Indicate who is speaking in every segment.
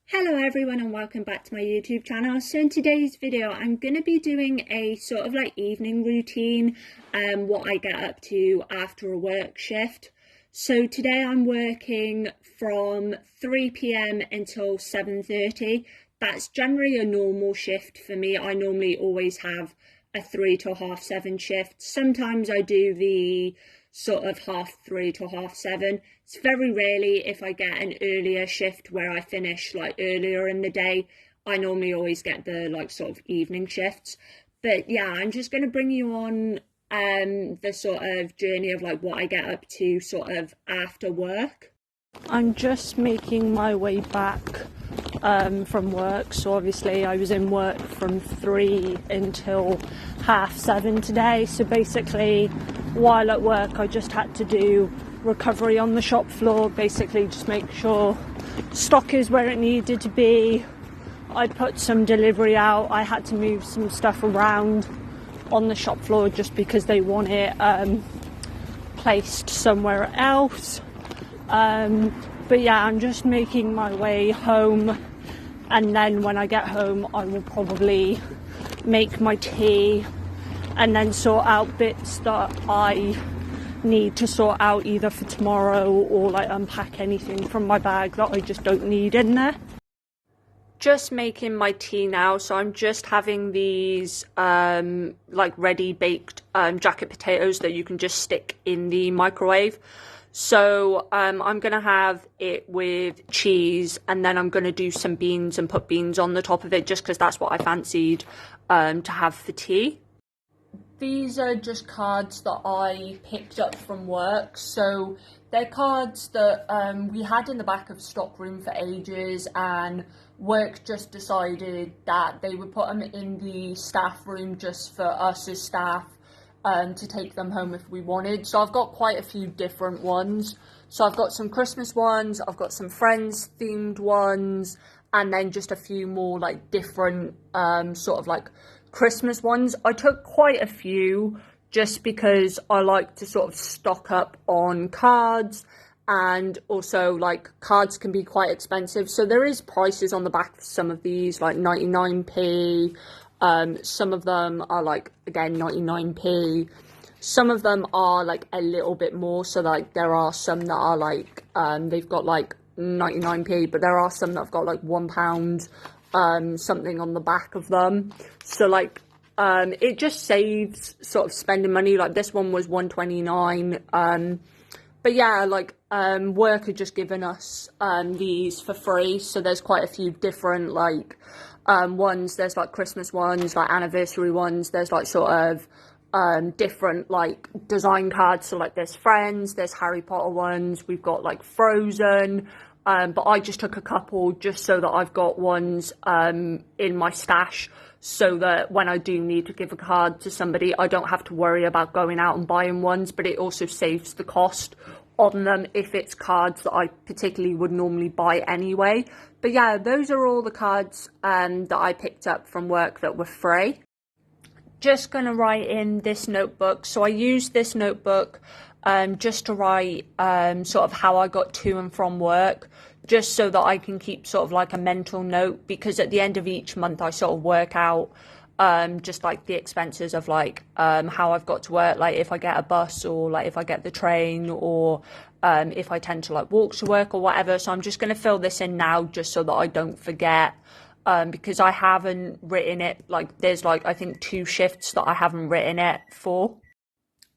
Speaker 1: Hello everyone and welcome back to my YouTube channel. So in today's video I'm going to be doing a sort of like evening routine, what I get up to after a work shift. So today I'm working from 3 p.m. until 7:30. That's generally a normal shift for me. I normally always have a 3 to 7:30 shift. Sometimes I do the sort of 3:30 to 7:30. It's very rarely if I get an earlier shift where I finish like earlier in the day. I normally always get the like sort of evening shifts. But yeah, I'm just going to bring you on the sort of journey of like what I get up to sort of after work. I'm just making my way back from work. So obviously I was in work from 3 until 7:30 today. So basically while at work I just had to do recovery on the shop floor, basically just make sure stock is where it needed to be. I put some delivery out. I had to move some stuff around on the shop floor just because they want it placed somewhere else. But yeah, I'm just making my way home, and then when I get home I will probably make my tea and then sort out bits that I need to sort out either for tomorrow or like unpack anything from my bag that I just don't need in there. Just making my tea now, so I'm just having these like ready baked jacket potatoes that you can just stick in the microwave. So I'm gonna have it with cheese, and then I'm gonna do some beans and put beans on the top of it just because that's what I fancied to have for tea. These are just cards that I picked up from work. So they're cards that we had in the back of stockroom for ages, and work just decided that they would put them in the staff room just for us as staff to take them home if we wanted. So I've got quite a few different ones. So I've got some Christmas ones, I've got some Friends themed ones, and then just a few more like different sort of like Christmas ones. I took quite a few just because I like to sort of stock up on cards, and also like cards can be quite expensive, so there is prices on the back of some of these, like 99p. Some of them are like, again, 99p. Some of them are like a little bit more, so like there are some that are like they've got like 99p, but there are some that have got like £1 something on the back of them. So like it just saves sort of spending money. Like this one was 129. But yeah, like work had just given us these for free, so there's quite a few different like ones. There's like Christmas ones, like anniversary ones. There's like sort of different like design cards. So like there's Friends, there's Harry Potter ones. We've got like Frozen. But I just took a couple just so that I've got ones in my stash, so that when I do need to give a card to somebody, I don't have to worry about going out and buying ones, but it also saves the cost on them if it's cards that I particularly would normally buy anyway. But yeah, those are all the cards that I picked up from work that were free. Just going to write in this notebook. So I use this notebook just to write sort of how I got to and from work, just so that I can keep sort of like a mental note, because at the end of each month I sort of work out just like the expenses of like how I've got to work, like if I get a bus or like if I get the train, or if I tend to like walk to work or whatever. So I'm just going to fill this in now just so that I don't forget. Because I haven't written it, like there's like I think 2 shifts that I haven't written it for.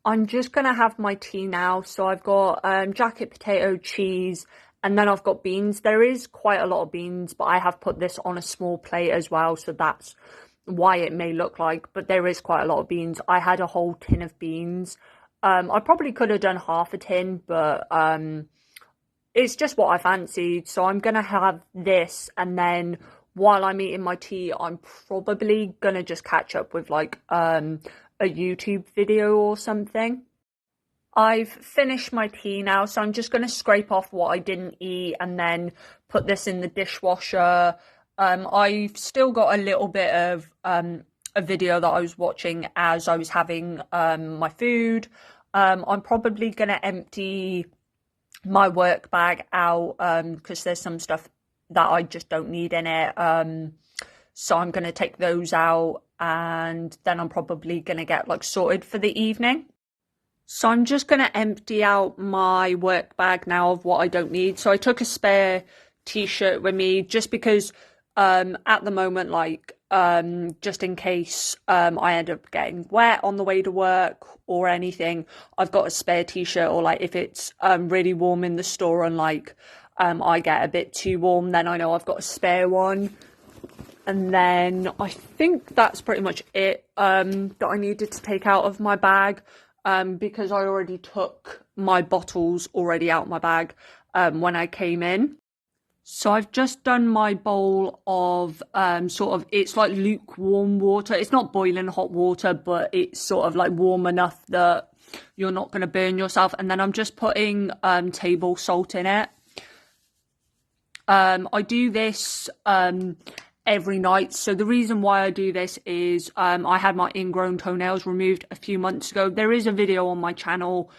Speaker 1: I'm just going to have my tea now. So I've got jacket potato, cheese, and then I've got beans. There is quite a lot of beans, but I have put this on a small plate as well, so that's why it may look like, but there is quite a lot of beans. I had a whole tin of beans. I probably could have done half a tin, but it's just what I fancied. So I'm going to have this, and then while I'm eating my tea, I'm probably going to just catch up with like a YouTube video or something. I've finished my tea now, so I'm just going to scrape off what I didn't eat and then put this in the dishwasher. I've still got a little bit of a video that I was watching as I was having my food. I'm probably going to empty my work bag out because there's some stuff that I just don't need in it. So I'm going to take those out, and then I'm probably going to get like sorted for the evening. So I'm just going to empty out my work bag now of what I don't need. So I took a spare t-shirt with me just because at the moment, like just in case I end up getting wet on the way to work or anything, I've got a spare t-shirt, or like if it's really warm in the store and like I get a bit too warm, then I know I've got a spare one. And then I think that's pretty much it that I needed to take out of my bag, because I already took my bottles already out of my bag when I came in. So I've just done my bowl of sort of, it's like lukewarm water. It's not boiling hot water, but it's sort of like warm enough that you're not going to burn yourself. And then I'm just putting table salt in it. I do this every night. So the reason why I do this is I had my ingrown toenails removed a few months ago. There is a video on my channel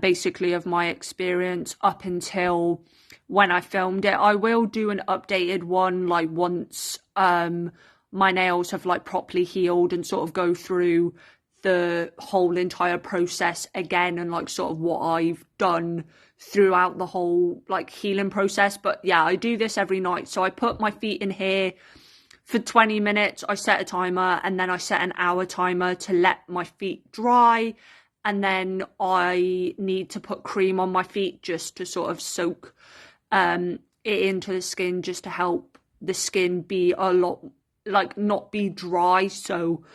Speaker 1: basically of my experience up until when I filmed it. I will do an updated one like once my nails have like properly healed, and sort of go through the whole entire process again, and like sort of what I've done throughout the whole like healing process. But yeah, I do this every night. So I put my feet in here for 20 minutes. I set a timer, and then I set an hour timer to let my feet dry. And then I need to put cream on my feet just to sort of soak it into the skin, just to help the skin be a lot, like not be dry, so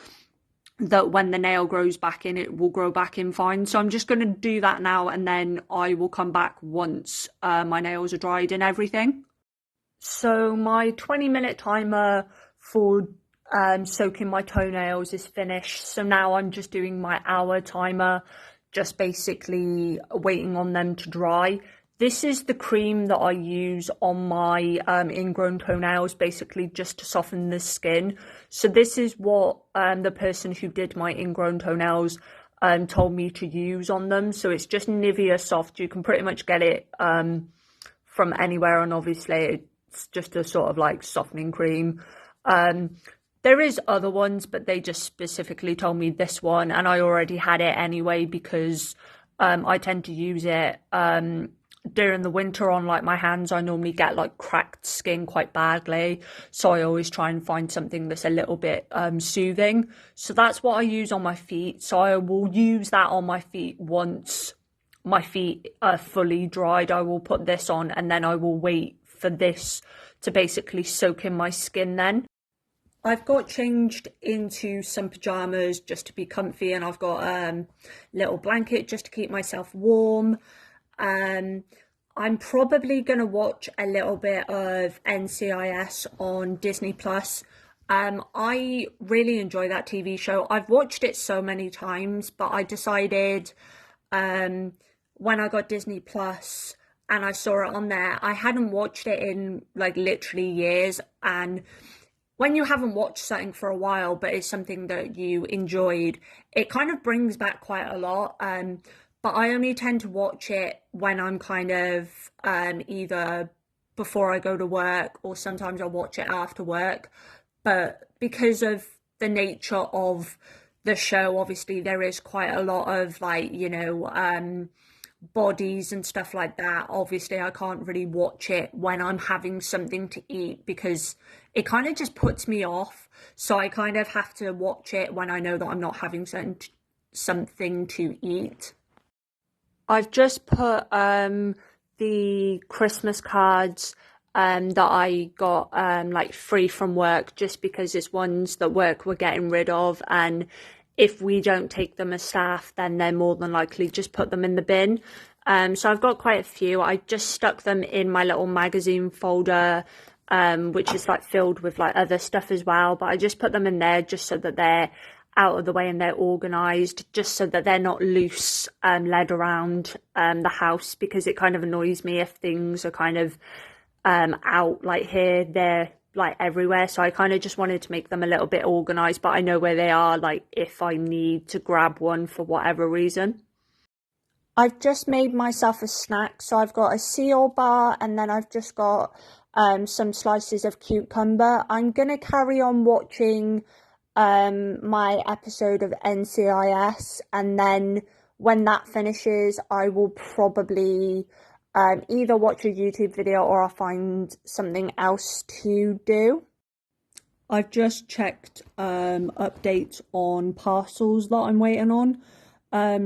Speaker 1: that when the nail grows back in, it will grow back in fine. So I'm just going to do that now, and then I will come back once my nails are dried and everything. So my 20-minute timer for soaking my toenails is finished. So now I'm just doing my hour timer, just basically waiting on them to dry. This is the cream that I use on my ingrown toenails, basically just to soften the skin. So this is what the person who did my ingrown toenails told me to use on them. So it's just Nivea Soft. You can pretty much get it from anywhere, and obviously it's just a sort of like softening cream. There is other ones, but they just specifically told me this one, and I already had it anyway because I tend to use it during the winter on like my hands. I normally get like cracked skin quite badly, so I always try and find something that's a little bit soothing. So that's what I use on my feet. So I will use that on my feet once my feet are fully dried. I will put this on, and then I will wait for this to basically soak in my skin then. I've got changed into some pajamas just to be comfy, and I've got a little blanket just to keep myself warm. I'm probably going to watch a little bit of NCIS on Disney Plus. I really enjoy that TV show. I've watched it so many times, but I decided when I got Disney Plus and I saw it on there, I hadn't watched it in like literally years. And when you haven't watched something for a while, but it's something that you enjoyed, it kind of brings back quite a lot. But I only tend to watch it when I'm kind of either before I go to work, or sometimes I'll watch it after work. But because of the nature of the show, obviously there is quite a lot of like, you know, bodies and stuff like that. Obviously I can't really watch it when I'm having something to eat because it kind of just puts me off. So I kind of have to watch it when I know that I'm not having something to eat. I've just put the Christmas cards that I got like free from work, just because it's ones that work were getting rid of, and if we don't take them as staff, then they're more than likely just put them in the bin. So I've got quite a few. I just stuck them in my little magazine folder, which is like filled with like other stuff as well, but I just put them in there just so that they're out of the way and they're organised, just so that they're not loose led around the house, because it kind of annoys me if things are kind of out like here, they're like everywhere. So I kind of just wanted to make them a little bit organised, but I know where they are, like if I need to grab one for whatever reason. I've just made myself a snack. So I've got a cereal bar, and then I've just got some slices of cucumber. I'm going to carry on watching my episode of NCIS, and then when that finishes, I will probably either watch a YouTube video or I'll find something else to do. I've just checked updates on parcels that I'm waiting on.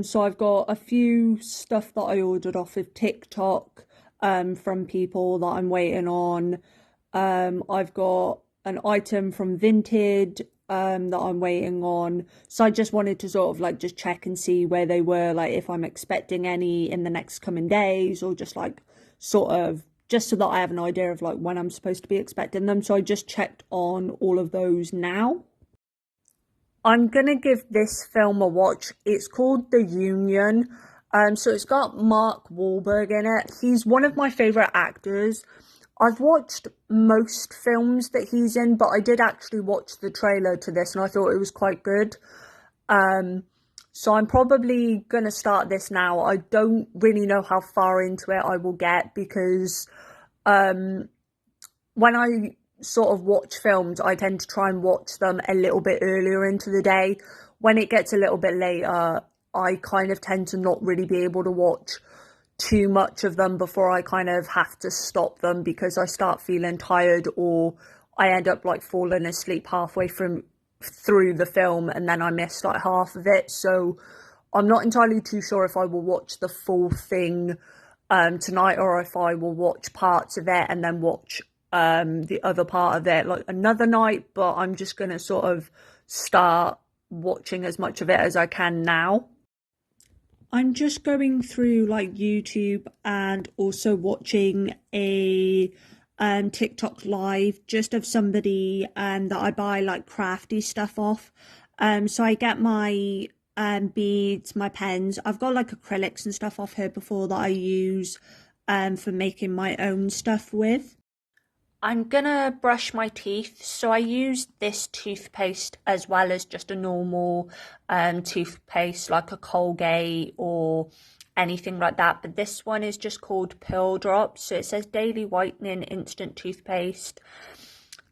Speaker 1: So I've got a few stuff that I ordered off of TikTok from people that I'm waiting on. I've got an item from Vinted that I'm waiting on. So I just wanted to sort of like just check and see where they were, like if I'm expecting any in the next coming days, or just like sort of just so that I have an idea of like when I'm supposed to be expecting them. So I just checked on all of those now. I'm gonna give this film a watch. It's called The Union. So it's got Mark Wahlberg in it. He's one of my favourite actors. I've watched most films that he's in, but I did actually watch the trailer to this and I thought it was quite good. So I'm probably going to start this now. I don't really know how far into it I will get because when I sort of watch films, I tend to try and watch them a little bit earlier into the day. When it gets a little bit later, I kind of tend to not really be able to watch too much of them before I kind of have to stop them because I start feeling tired, or I end up like falling asleep halfway through the film and then I miss like half of it. So I'm not entirely too sure if I will watch the full thing tonight, or if I will watch parts of it and then watch the other part of it like another night. But I'm just gonna sort of start watching as much of it as I can now. I'm just going through like YouTube and also watching a TikTok live just of somebody that I buy like crafty stuff off. So I get my beads, my pens. I've got like acrylics and stuff off her before that I use for making my own stuff with. I'm gonna brush my teeth, so I use this toothpaste as well as just a normal toothpaste like a Colgate or anything like that, but this one is just called Pearl Drops. So it says daily whitening instant toothpaste.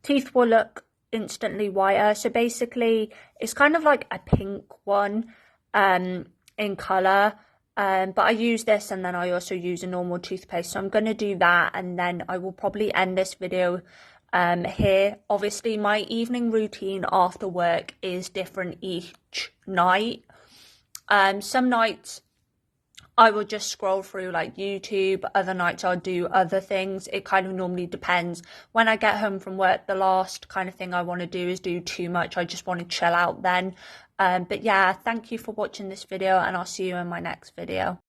Speaker 1: Teeth will look instantly whiter. So basically it's kind of like a pink one in colour. But I use this and then I also use a normal toothpaste. So I'm going to do that and then I will probably end this video here. Obviously, my evening routine after work is different each night. Some nights I will just scroll through like YouTube. Other nights I'll do other things. It kind of normally depends. When I get home from work, the last kind of thing I want to do is do too much. I just want to chill out then. But yeah, thank you for watching this video and I'll see you in my next video.